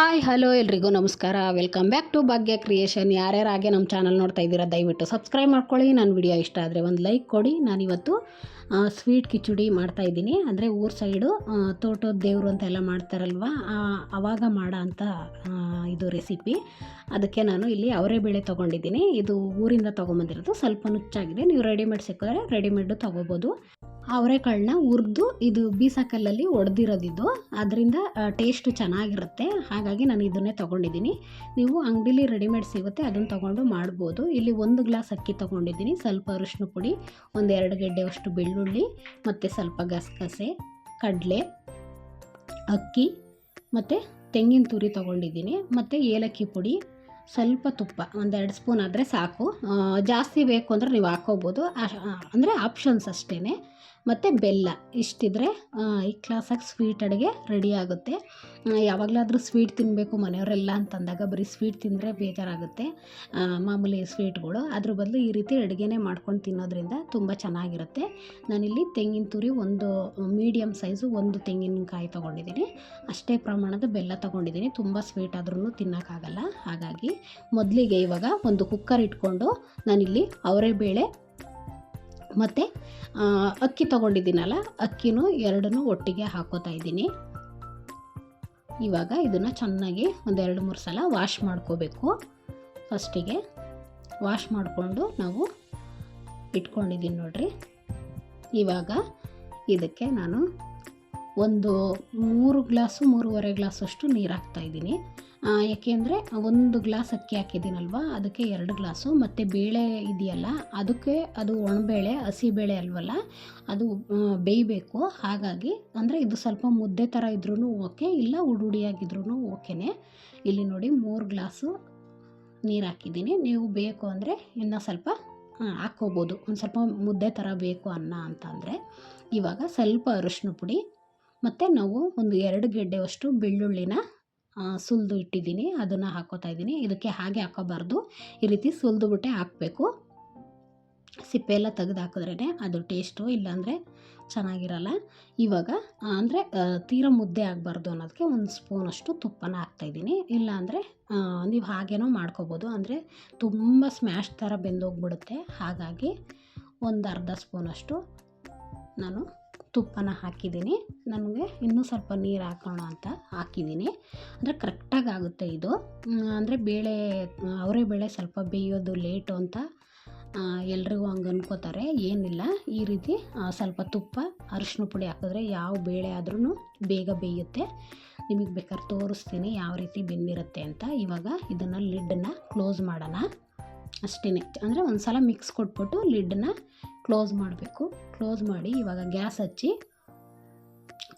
Hi hello ಎಲ್ರಿಗೂ ನಮಸ್ಕಾರ. Welcome back to Bhagya creation. ಯಾರ್ಯಾರು ಹಾಗೆ ನಮ್ಮ ಚಾನಲ್ ನೋಡ್ತಾ ಇದ್ದೀರಾ ದಯವಿಟ್ಟು ಸಬ್ಸ್ಕ್ರೈಬ್ ಮಾಡ್ಕೊಳ್ಳಿ. ನನ್ನ ವಿಡಿಯೋ ಇಷ್ಟ ಆದರೆ ಒಂದು ಲೈಕ್ ಕೊಡಿ. ನಾನಿವತ್ತು ಸ್ವೀಟ್ ಕಿಚಡಿ ಮಾಡ್ತಾಯಿದ್ದೀನಿ. ಅಂದರೆ ಊರ ಸೈಡು ತೋಟದ ದೇವರು ಅಂತೆಲ್ಲ ಮಾಡ್ತಾರಲ್ವ, ಆವಾಗ ಮಾಡೋ ಅಂಥ ಇದು ರೆಸಿಪಿ. ಅದಕ್ಕೆ ನಾನು ಇಲ್ಲಿ ಅವರೆಬೇಳೆ ತೊಗೊಂಡಿದ್ದೀನಿ. ಇದು ಊರಿಂದ ತೊಗೊಂಬಂದಿರೋದು. ಸ್ವಲ್ಪ ನುಚ್ಚಾಗಿದೆ. ನೀವು ರೆಡಿಮೇಡ್ ಸಿಕ್ಕಿದ್ರೆ ರೆಡಿಮೇಡು ತೊಗೋಬೋದು. ಅವರೆಕಾಳನ್ನ ಹುರಿದು ಇದು ಬೀಸಕಲ್ಲಲ್ಲಿ ಒಡೆದಿರೋದಿದ್ದು, ಅದರಿಂದ ಟೇಸ್ಟು ಚೆನ್ನಾಗಿರುತ್ತೆ. ಹಾಗಾಗಿ ನಾನು ಇದನ್ನೇ ತೊಗೊಂಡಿದ್ದೀನಿ. ನೀವು ಅಂಗಡಿಲಿ ರೆಡಿಮೇಡ್ ಸಿಗುತ್ತೆ, ಅದನ್ನು ತೊಗೊಂಡು ಮಾಡ್ಬೋದು. ಇಲ್ಲಿ 1 ಗ್ಲಾಸ್ ಅಕ್ಕಿ ತೊಗೊಂಡಿದ್ದೀನಿ, ಸ್ವಲ್ಪ ಅರಿಶಿನ ಪುಡಿ, 1-2 ಗೆಡ್ಡೆಯಷ್ಟು ಬೆಳ್ಳುಳ್ಳಿ, ಮತ್ತು ಸ್ವಲ್ಪ ಗಸಗಸೆ, ಕಡಲೆ, ಅಕ್ಕಿ ಮತ್ತು ತೆಂಗಿನ ತುರಿ ತೊಗೊಂಡಿದ್ದೀನಿ, ಮತ್ತು ಏಲಕ್ಕಿ ಪುಡಿ, ಸ್ವಲ್ಪ ತುಪ್ಪ, 1-2 ಸ್ಪೂನ್ ಆದರೆ ಸಾಕು. ಜಾಸ್ತಿ ಬೇಕು ಅಂದರೆ ನೀವು ಹಾಕ್ಕೋಬೋದು, ಅಂದರೆ ಆಪ್ಷನ್ಸ್ ಅಷ್ಟೇ. ಮತ್ತು ಬೆಲ್ಲ ಇಷ್ಟಿದ್ರೆ ಈ ಕ್ಲಾಸಾಗಿ ಸ್ವೀಟ್ ಅಡುಗೆ ರೆಡಿ ಆಗುತ್ತೆ. ಯಾವಾಗಲಾದರೂ ಸ್ವೀಟ್ ತಿನ್ನಬೇಕು ಮನೆಯವರೆಲ್ಲ ಅಂತಂದಾಗ ಬರೀ ಸ್ವೀಟ್ ತಿಂದರೆ ಬೇಜಾರಾಗುತ್ತೆ, ಮಾಮೂಲಿ ಸ್ವೀಟ್ಗಳು. ಅದ್ರ ಬದಲು ಈ ರೀತಿ ಅಡುಗೆನೇ ಮಾಡ್ಕೊಂಡು ತಿನ್ನೋದ್ರಿಂದ ತುಂಬ ಚೆನ್ನಾಗಿರುತ್ತೆ. ನಾನಿಲ್ಲಿ ತೆಂಗಿನ ತುರಿ ಒಂದು ಮೀಡಿಯಮ್ ಸೈಜು 1 ತೆಂಗಿನಕಾಯಿ ತೊಗೊಂಡಿದ್ದೀನಿ. ಅಷ್ಟೇ ಪ್ರಮಾಣದ ಬೆಲ್ಲ ತೊಗೊಂಡಿದ್ದೀನಿ. ತುಂಬ ಸ್ವೀಟ್ ಆದ್ರೂ ತಿನ್ನೋಕ್ಕಾಗಲ್ಲ. ಹಾಗಾಗಿ ಮೊದಲಿಗೆ ಇವಾಗ ಒಂದು ಕುಕ್ಕರ್ ಇಟ್ಕೊಂಡು ನಾನಿಲ್ಲಿ ಅವರೆಬೇಳೆ ಮತ್ತು ಅಕ್ಕಿ ತೊಗೊಂಡಿದ್ದೀನಲ್ಲ, ಅಕ್ಕಿನೂ ಎರಡನ್ನೂ ಒಟ್ಟಿಗೆ ಹಾಕೋತಾ ಇದ್ದೀನಿ. ಇವಾಗ ಇದನ್ನು ಚೆನ್ನಾಗಿ 1-2-3 ಸಲ ವಾಶ್ ಮಾಡ್ಕೋಬೇಕು. ಫಸ್ಟಿಗೆ ವಾಶ್ ಮಾಡಿಕೊಂಡು ನಾವು ಇಟ್ಕೊಂಡಿದ್ದೀನಿ ನೋಡಿರಿ. ಇವಾಗ ಇದಕ್ಕೆ ನಾನು ಒಂದು 3 ಗ್ಲಾಸು 3.5 ಗ್ಲಾಸಷ್ಟು ನೀರು ಹಾಕ್ತಾಯಿದ್ದೀನಿ. ಯಾಕೆಂದರೆ 1 ಗ್ಲಾಸ್ ಅಕ್ಕಿ ಹಾಕಿದ್ದೀನಲ್ವ, ಅದಕ್ಕೆ 2 ಗ್ಲಾಸು. ಮತ್ತು ಬೇಳೆ ಇದೆಯಲ್ಲ, ಅದಕ್ಕೆ ಅದು ಒಣಬೇಳೆ ಹಸಿಬೇಳೆ ಅಲ್ವಲ್ಲ, ಅದು ಬೇಯಬೇಕು. ಹಾಗಾಗಿ ಅಂದರೆ ಇದು ಸ್ವಲ್ಪ ಮುದ್ದೆ ಥರ ಇದ್ರೂ ಓಕೆ, ಇಲ್ಲ ಉಡುಡಿಯಾಗಿದ್ರೂ ಓಕೆನೇ. ಇಲ್ಲಿ ನೋಡಿ 3 ಗ್ಲಾಸು ನೀರು ಹಾಕಿದ್ದೀನಿ. ನೀವು ಬೇಕು ಅಂದರೆ ಇನ್ನೂ ಸ್ವಲ್ಪ ಹಾಕ್ಕೋಬೋದು, ಒಂದು ಸ್ವಲ್ಪ ಮುದ್ದೆ ಥರ ಬೇಕು ಅನ್ನ ಅಂತ ಅಂದರೆ. ಇವಾಗ ಸ್ವಲ್ಪ ಅರಿಶಿನ ಪುಡಿ, ಮತ್ತು ನಾವು ಒಂದು 2 ಗೆಡ್ಡೆಯಷ್ಟು ಬೆಳ್ಳುಳ್ಳಿನ ಸುಲಿದು ಇಟ್ಟಿದ್ದೀನಿ, ಅದನ್ನು ಹಾಕ್ಕೋತಾ ಇದ್ದೀನಿ. ಇದಕ್ಕೆ ಹಾಗೆ ಹಾಕೋಬಾರ್ದು, ಈ ರೀತಿ ಸುಲಿದುಬಿಟ್ಟೆ ಹಾಕಬೇಕು. ಸಿಪ್ಪೆ ತೆಗೆದು ಹಾಕಿದ್ರೇ ಅದು ಟೇಸ್ಟು, ಇಲ್ಲಾಂದರೆ ಚೆನ್ನಾಗಿರಲ್ಲ. ಇವಾಗ ಅಂದರೆ ತೀರಾ ಮುದ್ದೆ ಆಗಬಾರ್ದು ಅನ್ನೋದಕ್ಕೆ 1 ಸ್ಪೂನಷ್ಟು ತುಪ್ಪನ ಹಾಕ್ತಾಯಿದ್ದೀನಿ. ಇಲ್ಲಾಂದರೆ ನೀವು ಹಾಗೇನೋ ಮಾಡ್ಕೋಬೋದು, ಅಂದರೆ ತುಂಬ ಸ್ಮ್ಯಾಶ್ ಥರ ಬೆಂದೋಗ್ಬಿಡುತ್ತೆ. ಹಾಗಾಗಿ 1/2 ಸ್ಪೂನಷ್ಟು ನಾನು ತುಪ್ಪನ ಹಾಕಿದ್ದೀನಿ. ನನಗೆ ಇನ್ನೂ ಸ್ವಲ್ಪ ನೀರು ಹಾಕೋಣ ಅಂತ ಹಾಕಿದ್ದೀನಿ. ಅಂದರೆ ಕರೆಕ್ಟಾಗಿ ಆಗುತ್ತೆ ಇದು. ಅಂದರೆ ಅವರೆಬೇಳೆ ಸ್ವಲ್ಪ ಬೇಯೋದು ಲೇಟು ಅಂತ ಎಲ್ರಿಗೂ ಹಂಗೆ ಅನ್ಕೋತಾರೆ. ಏನಿಲ್ಲ, ಈ ರೀತಿ ಸ್ವಲ್ಪ ತುಪ್ಪ ಅರಿಶಿನ ಪುಡಿ ಹಾಕಿದ್ರೆ ಯಾವ ಬೇಳೆ ಆದ್ರೂ ಬೇಗ ಬೇಯುತ್ತೆ. ನಿಮಗೆ ಬೇಕಾದ್ರೆ ತೋರಿಸ್ತೀನಿ ಯಾವ ರೀತಿ ಬೆಂದಿರುತ್ತೆ ಅಂತ. ಇವಾಗ ಇದನ್ನು ಲಿಡ್ಡನ್ನು ಕ್ಲೋಸ್ ಮಾಡೋಣ ಅಷ್ಟೇ. ಅಂದರೆ ಒಂದು ಸಲ ಮಿಕ್ಸ್ ಕೊಟ್ಬಿಟ್ಟು ಲಿಡ್ಡನ್ನ ಕ್ಲೋಸ್ ಮಾಡಬೇಕು. ಕ್ಲೋಸ್ ಮಾಡಿ ಇವಾಗ ಗ್ಯಾಸ್ ಹಚ್ಚಿ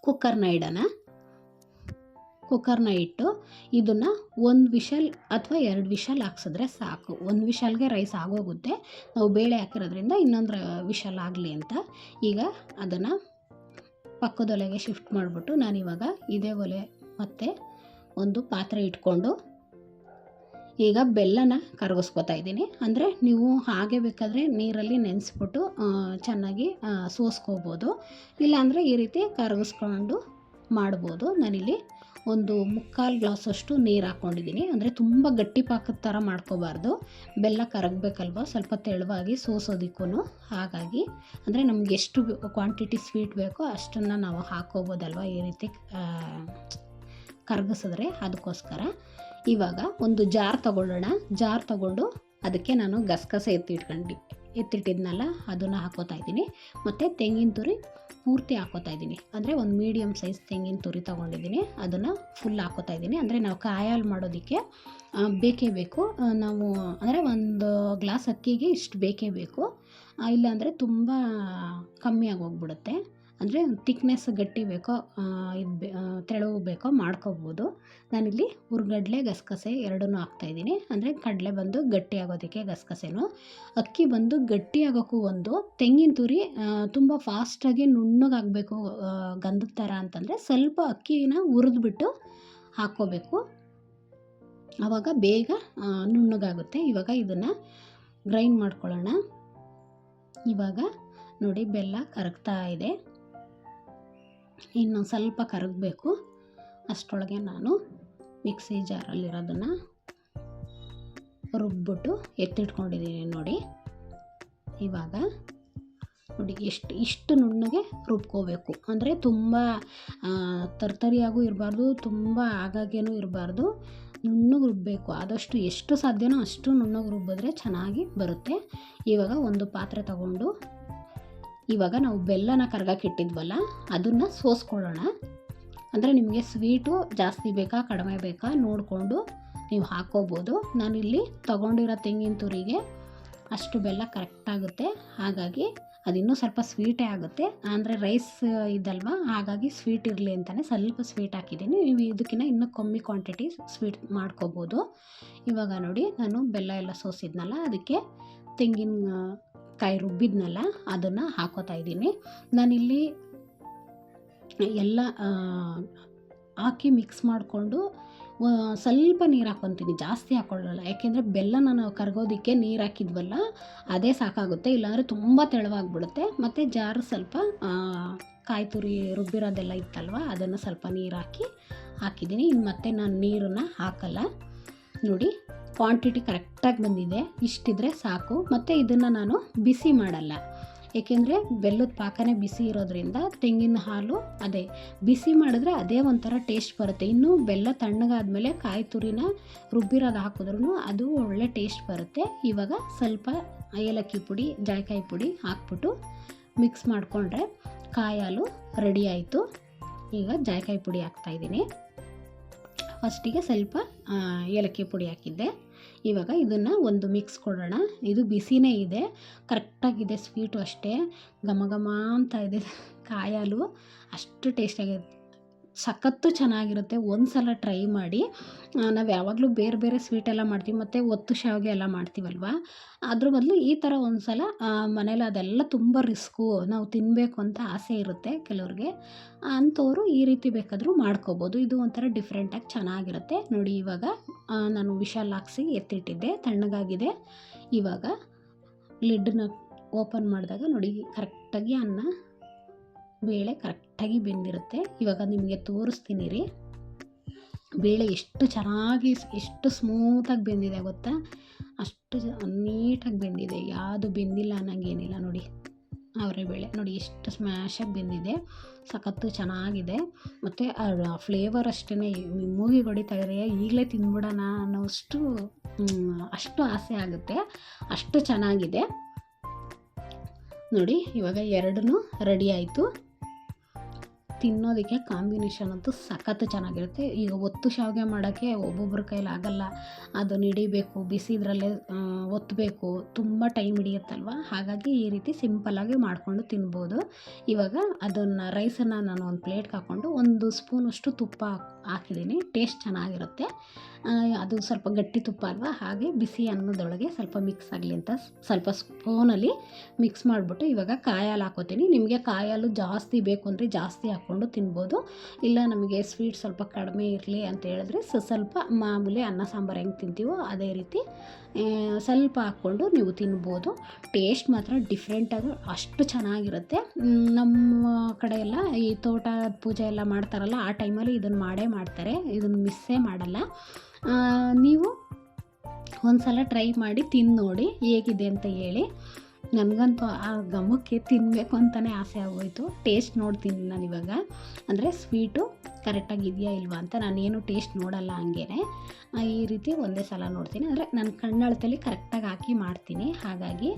ಕುಕ್ಕರ್ನ ಇಡೋಣ. ಕುಕ್ಕರ್ನ ಇಟ್ಟು ಇದನ್ನು 1 ವಿಷಲ್ ಅಥವಾ 2 ವಿಷಲ್ ಹಾಕ್ಸಿದ್ರೆ ಸಾಕು. 1 ವಿಷಲ್ಗೆ ರೈಸ್ ಆಗೋಗುತ್ತೆ. ನಾವು ಬೇಳೆ ಹಾಕಿರೋದ್ರಿಂದ ಇನ್ನೊಂದು ವಿಷಲ್ ಆಗಲಿ ಅಂತ. ಈಗ ಅದನ್ನು ಪಕ್ಕದ ಒಲೆಗೆ ಶಿಫ್ಟ್ ಮಾಡಿಬಿಟ್ಟು ನಾನಿವಾಗ ಇದೇ ಒಲೆ ಮತ್ತು ಒಂದು ಪಾತ್ರೆ ಇಟ್ಕೊಂಡು ಈಗ ಬೆಲ್ಲನ ಕರಗಿಸ್ಕೊತಾ ಇದ್ದೀನಿ. ಅಂದರೆ ನೀವು ಹಾಗೆ ಬೇಕಾದರೆ ನೀರಲ್ಲಿ ನೆನೆಸ್ಬಿಟ್ಟು ಚೆನ್ನಾಗಿ ಸೋಸ್ಕೋಬೋದು, ಇಲ್ಲಾಂದರೆ ಈ ರೀತಿ ಕರಗಿಸ್ಕೊಂಡು ಮಾಡ್ಬೋದು. ನಾನಿಲ್ಲಿ 1/4 ಗ್ಲಾಸಷ್ಟು ನೀರು ಹಾಕ್ಕೊಂಡಿದ್ದೀನಿ. ಅಂದರೆ ತುಂಬ ಗಟ್ಟಿ ಪಾಕದ ಥರ ಮಾಡ್ಕೋಬಾರ್ದು, ಬೆಲ್ಲ ಕರಗಬೇಕಲ್ವ, ಸ್ವಲ್ಪ ತೆಳುವಾಗಿ ಸೋಸೋದಕ್ಕೂ. ಹಾಗಾಗಿ ಅಂದರೆ ನಮ್ಗೆ ಎಷ್ಟು ಕ್ವಾಂಟಿಟಿ ಸ್ವೀಟ್ ಬೇಕೋ ಅಷ್ಟನ್ನು ನಾವು ಹಾಕ್ಕೋಬೋದಲ್ವ ಈ ರೀತಿ ಕರಗಿಸಿದ್ರೆ, ಅದಕ್ಕೋಸ್ಕರ. ಇವಾಗ ಒಂದು ಜಾರ್ ತೊಗೊಳ್ಳೋಣ. ಜಾರ್ ತೊಗೊಂಡು ಅದಕ್ಕೆ ನಾನು ಗಸಗಸೆ ಎತ್ತಿಟ್ಟಿದ್ನಲ್ಲ ಅದನ್ನು ಹಾಕೋತಾ ಇದ್ದೀನಿ. ಮತ್ತು ತೆಂಗಿನ ತುರಿ ಪೂರ್ತಿ ಹಾಕೋತಾ ಇದ್ದೀನಿ. ಅಂದರೆ ಒಂದು ಮೀಡಿಯಮ್ ಸೈಜ್ ತೆಂಗಿನ ತುರಿ ತೊಗೊಂಡಿದ್ದೀನಿ, ಅದನ್ನು ಫುಲ್ ಹಾಕೋತಾ ಇದ್ದೀನಿ. ಅಂದರೆ ನಾವು ಕಾಯಲ್ಲಿ ಮಾಡೋದಕ್ಕೆ ಬೇಕೇ ಬೇಕು. ನಾವು ಅಂದರೆ 1 ಗ್ಲಾಸ್ ಅಕ್ಕಿಗೆ ಇಷ್ಟು ಬೇಕೇ ಬೇಕು, ಇಲ್ಲಾಂದರೆ ತುಂಬ ಕಮ್ಮಿ ಆಗೋಗ್ಬಿಡುತ್ತೆ. ಅಂದರೆ ತಿಕ್ನೆಸ್ ಗಟ್ಟಿ ಬೇಕೋ ತೆಳು ಬೇಕೋ ಮಾಡ್ಕೋಬೋದು. ನಾನಿಲ್ಲಿ ಹುರ್ಗಡ್ಲೆ ಗಸಗಸೆ ಎರಡನ್ನೂ ಹಾಕ್ತಾಯಿದ್ದೀನಿ. ಅಂದರೆ ಕಡಲೆ ಬಂದು ಗಟ್ಟಿ ಆಗೋದಕ್ಕೆ ಗಸಗಸೆನೂ, ಅಕ್ಕಿ ಬಂದು ಗಟ್ಟಿ ಆಗೋಕ್ಕೂ ತೆಂಗಿನ ತುರಿ ತುಂಬ ಫಾಸ್ಟಾಗಿ ನುಣ್ಣಗಾಗಬೇಕು ಗಂಧದ ಥರ ಅಂತಂದರೆ ಸ್ವಲ್ಪ ಅಕ್ಕಿನ ಹುರಿದ್ಬಿಟ್ಟು ಹಾಕ್ಕೋಬೇಕು, ಆವಾಗ ಬೇಗ ನುಣ್ಣಗಾಗುತ್ತೆ. ಇವಾಗ ಇದನ್ನು ಗ್ರೈಂಡ್ ಮಾಡ್ಕೊಳ್ಳೋಣ. ಇವಾಗ ನೋಡಿ ಬೆಲ್ಲ ಕರಗ್ತಾ ಇದೆ, ಇನ್ನೊಂದು ಸ್ವಲ್ಪ ಕರಗಬೇಕು. ಅಷ್ಟರೊಳಗೆ ನಾನು ಮಿಕ್ಸಿ ಜಾರಲ್ಲಿರೋದನ್ನು ರುಬ್ಬಿಟ್ಟು ಎತ್ತಿಟ್ಕೊಂಡಿದ್ದೀನಿ ನೋಡಿ. ಇವಾಗ ನೋಡಿ ಇಷ್ಟು ನುಣ್ಣಗೆ ರುಬ್ಕೋಬೇಕು. ಅಂದರೆ ತುಂಬ ತರ್ತರಿಯಾಗೂ ಇರಬಾರ್ದು, ತುಂಬ ಆಗಾಗೇನೂ ಇರಬಾರ್ದು, ನುಣ್ಣಗೆ ರುಬ್ಬಬೇಕು. ಆದಷ್ಟು ಎಷ್ಟು ಸಾಧ್ಯನೋ ಅಷ್ಟು ನುಣ್ಣಗೆ ರುಬ್ಬಿದ್ರೆ ಚೆನ್ನಾಗಿ ಬರುತ್ತೆ. ಇವಾಗ ಒಂದು ಪಾತ್ರೆ ತಗೊಂಡು ಇವಾಗ ನಾವು ಬೆಲ್ಲನ ಕರಗಕ್ಕಿಟ್ಟಿದ್ವಲ್ಲ ಅದನ್ನು ಸೋಸ್ಕೊಳ್ಳೋಣ. ಅಂದರೆ ನಿಮಗೆ ಸ್ವೀಟು ಜಾಸ್ತಿ ಬೇಕಾ ಕಡಿಮೆ ಬೇಕಾ ನೋಡಿಕೊಂಡು ನೀವು ಹಾಕ್ಕೋಬೋದು. ನಾನಿಲ್ಲಿ ತೊಗೊಂಡಿರೋ ತೆಂಗಿನ ತುರಿಗೆ ಅಷ್ಟು ಬೆಲ್ಲ ಕರೆಕ್ಟಾಗುತ್ತೆ. ಹಾಗಾಗಿ ಅದಿನ್ನೂ ಸ್ವಲ್ಪ ಸ್ವೀಟೇ ಆಗುತ್ತೆ. ಅಂದರೆ ರೈಸ್ ಇದಲ್ವ, ಹಾಗಾಗಿ ಸ್ವೀಟ್ ಇರಲಿ ಅಂತಲೇ ಸ್ವಲ್ಪ ಸ್ವೀಟ್ ಹಾಕಿದ್ದೀನಿ. ನೀವು ಇದಕ್ಕಿಂತ ಇನ್ನೂ ಕಮ್ಮಿ ಕ್ವಾಂಟಿಟಿ ಸ್ವೀಟ್ ಮಾಡ್ಕೋಬೋದು. ಇವಾಗ ನೋಡಿ ನಾನು ಬೆಲ್ಲ ಎಲ್ಲ ಸೋಸಿದ್ನಲ್ಲ, ಅದಕ್ಕೆ ತೆಂಗಿನಕಾಯಿ ರುಬ್ಬಿದ್ನಲ್ಲ ಅದನ್ನು ಹಾಕೋತಾ ಇದ್ದೀನಿ. ನಾನಿಲ್ಲಿ ಎಲ್ಲ ಹಾಕಿ ಮಿಕ್ಸ್ ಮಾಡಿಕೊಂಡು ಸ್ವಲ್ಪ ನೀರು ಹಾಕ್ಕೊತೀನಿ, ಜಾಸ್ತಿ ಹಾಕ್ಕೊಳ್ಳಲ್ಲ. ಯಾಕೆಂದರೆ ಬೆಲ್ಲ ನಾನು ಕರಗೋದಕ್ಕೆ ನೀರು ಹಾಕಿದ್ವಲ್ಲ ಅದೇ ಸಾಕಾಗುತ್ತೆ, ಇಲ್ಲಾಂದರೆ ತುಂಬ ತೆಳುವಾಗಿಬಿಡುತ್ತೆ. ಮತ್ತು ಜಾರು ಸ್ವಲ್ಪ ಕಾಯಿ ತುರಿ ರುಬ್ಬಿರೋದೆಲ್ಲ ಇತ್ತಲ್ವ ಅದನ್ನು ಸ್ವಲ್ಪ ನೀರು ಹಾಕಿದ್ದೀನಿ. ಇನ್ನು ಮತ್ತೆ ನಾನು ನೀರನ್ನು ಹಾಕಲ್ಲ. ನೋಡಿ ಕ್ವಾಂಟಿಟಿ ಕರೆಕ್ಟಾಗಿ ಬಂದಿದೆ, ಇಷ್ಟಿದ್ರೆ ಸಾಕು. ಮತ್ತು ಇದನ್ನು ನಾನು ಬಿಸಿ ಮಾಡಲ್ಲ, ಏಕೆಂದರೆ ಬೆಲ್ಲದ ಪಾಕನೇ ಬಿಸಿ ಇರೋದ್ರಿಂದ ತೆಂಗಿನ ಹಾಲು ಅದೇ ಬಿಸಿ ಮಾಡಿದ್ರೆ ಅದೇ ಒಂಥರ ಟೇಸ್ಟ್ ಬರುತ್ತೆ. ಇನ್ನು ಬೆಲ್ಲ ತಣ್ಣಗಾದ್ಮೇಲೆ ಕಾಯಿ ತುರಿನ ರುಬ್ಬಿರೋದು ಹಾಕಿದ್ರೂ ಅದು ಒಳ್ಳೆ ಟೇಸ್ಟ್ ಬರುತ್ತೆ. ಇವಾಗ ಸ್ವಲ್ಪ ಏಲಕ್ಕಿ ಪುಡಿ, ಜಾಯಿಕಾಯಿ ಪುಡಿ ಹಾಕ್ಬಿಟ್ಟು ಮಿಕ್ಸ್ ಮಾಡಿಕೊಂಡ್ರೆ ಕಾಯಿ ಹಾಲು ರೆಡಿ ಆಯಿತು. ಈಗ ಜಾಯಿಕಾಯಿ ಪುಡಿ ಹಾಕ್ತಾಯಿದ್ದೀನಿ. ಫಸ್ಟಿಗೆ ಸ್ವಲ್ಪ ಏಲಕ್ಕಿ ಪುಡಿ ಹಾಕಿದ್ದೆ. ಇವಾಗ ಇದನ್ನು ಒಂದು ಮಿಕ್ಸ್ ಕೊಡೋಣ. ಇದು ಬಿಸಿನೇ ಇದೆ, ಕರೆಕ್ಟಾಗಿದೆ ಸ್ವೀಟು, ಅಷ್ಟೇ ಘಮ ಘಮ ಅಂತ ಇದೆ. ಕಾಯಿ ಹಾಲು ಅಷ್ಟು ಟೇಸ್ಟಿಯಾಗಿರುತ್ತೆ, ಸಖತ್ತು ಚೆನ್ನಾಗಿರುತ್ತೆ. ಒಂದು ಸಲ ಟ್ರೈ ಮಾಡಿ. ನಾವು ಯಾವಾಗಲೂ ಬೇರೆ ಬೇರೆ ಸ್ವೀಟೆಲ್ಲ ಮಾಡ್ತೀವಿ, ಮತ್ತು ಒತ್ತು ಶಾವಿಗೆ ಎಲ್ಲ ಮಾಡ್ತೀವಲ್ವ, ಅದ್ರ ಬದಲು ಈ ಥರ ಒಂದು ಸಲ ಮನೇಲಿ ಅದೆಲ್ಲ ತುಂಬ ರಿಸ್ಕು, ನಾವು ತಿನ್ನಬೇಕು ಅಂತ ಆಸೆ ಇರುತ್ತೆ ಕೆಲವ್ರಿಗೆ, ಅಂಥವರು ಈ ರೀತಿ ಬೇಕಾದರೂ ಮಾಡ್ಕೋಬೋದು. ಇದು ಒಂಥರ ಡಿಫ್ರೆಂಟಾಗಿ ಚೆನ್ನಾಗಿರುತ್ತೆ. ನೋಡಿ ಇವಾಗ ನಾನು ವಿಶಾಲ್ ಹಾಕ್ಸಿ ಎತ್ತಿಟ್ಟಿದ್ದೆ, ತಣ್ಣಗಾಗಿದೆ. ಇವಾಗ ಲಿಡ್ಡನ್ನ ಓಪನ್ ಮಾಡಿದಾಗ ನೋಡಿ ಕರೆಕ್ಟಾಗಿ ಅನ್ನ ಬೇಳೆ ಕರೆಕ್ಟಾಗಿ ಬೆಂದಿರುತ್ತೆ. ಇವಾಗ ನಿಮಗೆ ತೋರಿಸ್ತೀನಿ ರೀ, ಬೇಳೆ ಎಷ್ಟು ಚೆನ್ನಾಗಿ ಎಷ್ಟು ಸ್ಮೂತಾಗಿ ಬೆಂದಿದೆ ಗೊತ್ತಾ, ಅಷ್ಟು ನೀಟಾಗಿ ಬೆಂದಿದೆ, ಯಾವುದು ಬೆಂದಿಲ್ಲ ಅನ್ನೋಂಗೇನಿಲ್ಲ. ನೋಡಿ ಅವರೆ ಬೇಳೆ ನೋಡಿ ಎಷ್ಟು ಸ್ಮ್ಯಾಶಾಗಿ ಬೆಂದಿದೆ, ಸಖತ್ತು ಚೆನ್ನಾಗಿದೆ. ಮತ್ತು ಫ್ಲೇವರ್ ಅಷ್ಟೇ ಮೂಗಿಗೆ ಹೊಡಿತಾ ಇದ್ರೆ ಈಗಲೇ ತಿಂದ್ಬಿಡೋಣ ಅನ್ನೋಷ್ಟು ಅಷ್ಟು ಆಸೆ ಆಗುತ್ತೆ, ಅಷ್ಟು ಚೆನ್ನಾಗಿದೆ. ನೋಡಿ ಇವಾಗ ಎರಡೂ ರೆಡಿ ಆಯಿತು. ತಿನ್ನೋದಕ್ಕೆ ಕಾಂಬಿನೇಷನ್ ಅಂತೂ ಸಖತ್ತು ಚೆನ್ನಾಗಿರುತ್ತೆ. ಈಗ ಒತ್ತು ಶಾವಿಗೆ ಮಾಡೋಕ್ಕೆ ಒಬ್ಬೊಬ್ಬರ ಕೈಲಿ ಆಗಲ್ಲ, ಅದನ್ನು ಹಿಡಿಬೇಕು, ಬಿಸಿದ್ರಲ್ಲೇ ಒತ್ತಬೇಕು, ತುಂಬ ಟೈಮ್ ಹಿಡಿಯುತ್ತಲ್ವ, ಹಾಗಾಗಿ ಈ ರೀತಿ ಸಿಂಪಲ್ಲಾಗಿ ಮಾಡಿಕೊಂಡು ತಿನ್ಬೋದು. ಇವಾಗ ಅದನ್ನು ರೈಸನ್ನು ನಾನು ಒಂದು ಪ್ಲೇಟ್ಗೆ ಹಾಕ್ಕೊಂಡು ಒಂದು ಸ್ಪೂನಷ್ಟು ತುಪ್ಪ ಹಾಕಿದ್ದೀನಿ, ಟೇಸ್ಟ್ ಚೆನ್ನಾಗಿರುತ್ತೆ. ಅದು ಸ್ವಲ್ಪ ಗಟ್ಟಿ ತುಪ್ಪ ಅಲ್ವಾ, ಹಾಗೆ ಬಿಸಿ ಅನ್ನೋದೊಳಗೆ ಸ್ವಲ್ಪ ಮಿಕ್ಸ್ ಆಗಲಿ ಅಂತ ಸ್ವಲ್ಪ ಸ್ಪೂನಲ್ಲಿ ಮಿಕ್ಸ್ ಮಾಡಿಬಿಟ್ಟು ಇವಾಗ ಕಾಯಿ ಹಾಲು ಹಾಕೋತೀನಿ. ನಿಮಗೆ ಕಾಯಿ ಹಾಲು ಜಾಸ್ತಿ ಬೇಕು ಅಂದರೆ ಜಾಸ್ತಿ ಹಾಕ್ಕೊಂಡು ತಿನ್ಬೋದು, ಇಲ್ಲ ನಮಗೆ ಸ್ವೀಟ್ ಸ್ವಲ್ಪ ಕಡಿಮೆ ಇರಲಿ ಅಂತ ಹೇಳಿದ್ರೆ ಸ್ವಲ್ಪ ಮಾಮೂಲಿ ಅನ್ನ ಸಾಂಬಾರು ಹೆಂಗೆ ತಿಂತೀವೋ ಅದೇ ರೀತಿ ಸ್ವಲ್ಪ ಹಾಕ್ಕೊಂಡು ನೀವು ತಿನ್ಬೋದು. ಟೇಸ್ಟ್ ಮಾತ್ರ ಡಿಫ್ರೆಂಟಾಗಿ ಅಷ್ಟು ಚೆನ್ನಾಗಿರುತ್ತೆ. ನಮ್ಮ ಕಡೆ ಎಲ್ಲ ಈ ತೋಟದ ಪೂಜೆ ಎಲ್ಲ ಮಾಡ್ತಾರಲ್ಲ, ಆ ಟೈಮಲ್ಲಿ ಇದನ್ನು ಮಾಡೇ ಮಾಡ್ತಾರೆ, ಇದನ್ನು ಮಿಸ್ಸೇ ಮಾಡಲ್ಲ. ನೀವು ಒಂದು ಸಲ ಟ್ರೈ ಮಾಡಿ ತಿಂದು ನೋಡಿ ಹೇಗಿದೆ ಅಂತ ಹೇಳಿ. ನನಗಂತೂ ಆ ಘಮಕ್ಕೆ ತಿನ್ನಬೇಕು ಅಂತಲೇ ಆಸೆ ಆಗೋಯಿತು. ಟೇಸ್ಟ್ ನೋಡ್ತೀನಿ ನಾನು ಇವಾಗ, ಅಂದರೆ ಸ್ವೀಟು ಕರೆಕ್ಟಾಗಿದೆಯಾ ಇಲ್ವಾ ಅಂತ ನಾನೇನು ಟೇಸ್ಟ್ ನೋಡಲ್ಲ, ಹಂಗೇ ಈ ರೀತಿ ಒಂದೇ ಸಲ ನೋಡ್ತೀನಿ. ಅಂದರೆ ನಾನು ಕಣ್ಣಳತೆಯಲ್ಲಿ ಕರೆಕ್ಟಾಗಿ ಹಾಕಿ ಮಾಡ್ತೀನಿ, ಹಾಗಾಗಿ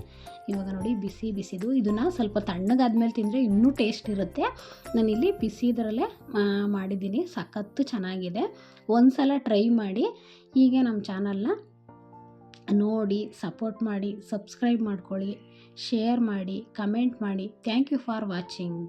ಇವಾಗ ನೋಡಿ ಬಿಸಿ ಬಿಸಿದು ಇದನ್ನು ಸ್ವಲ್ಪ ತಣ್ಣಗಾದ್ಮೇಲೆ ತಿಂದರೆ ಇನ್ನೂ ಟೇಸ್ಟ್ ಇರುತ್ತೆ. ನಾನಿಲ್ಲಿ ಬಿಸಿದರಲ್ಲೇ ಮಾಡಿದ್ದೀನಿ, ಸಖತ್ತು ಚೆನ್ನಾಗಿದೆ. ಒಂದು ಸಲ ಟ್ರೈ ಮಾಡಿ. ಹೀಗೆ ನಮ್ಮ ಚಾನಲ್ನ ನೋಡಿ ಸಪೋರ್ಟ್ ಮಾಡಿ, ಸಬ್ಸ್ಕ್ರೈಬ್ ಮಾಡ್ಕೊಳ್ಳಿ, ಶೇರ್ ಮಾಡಿ, ಕಮೆಂಟ್ ಮಾಡಿ. Thank you for watching.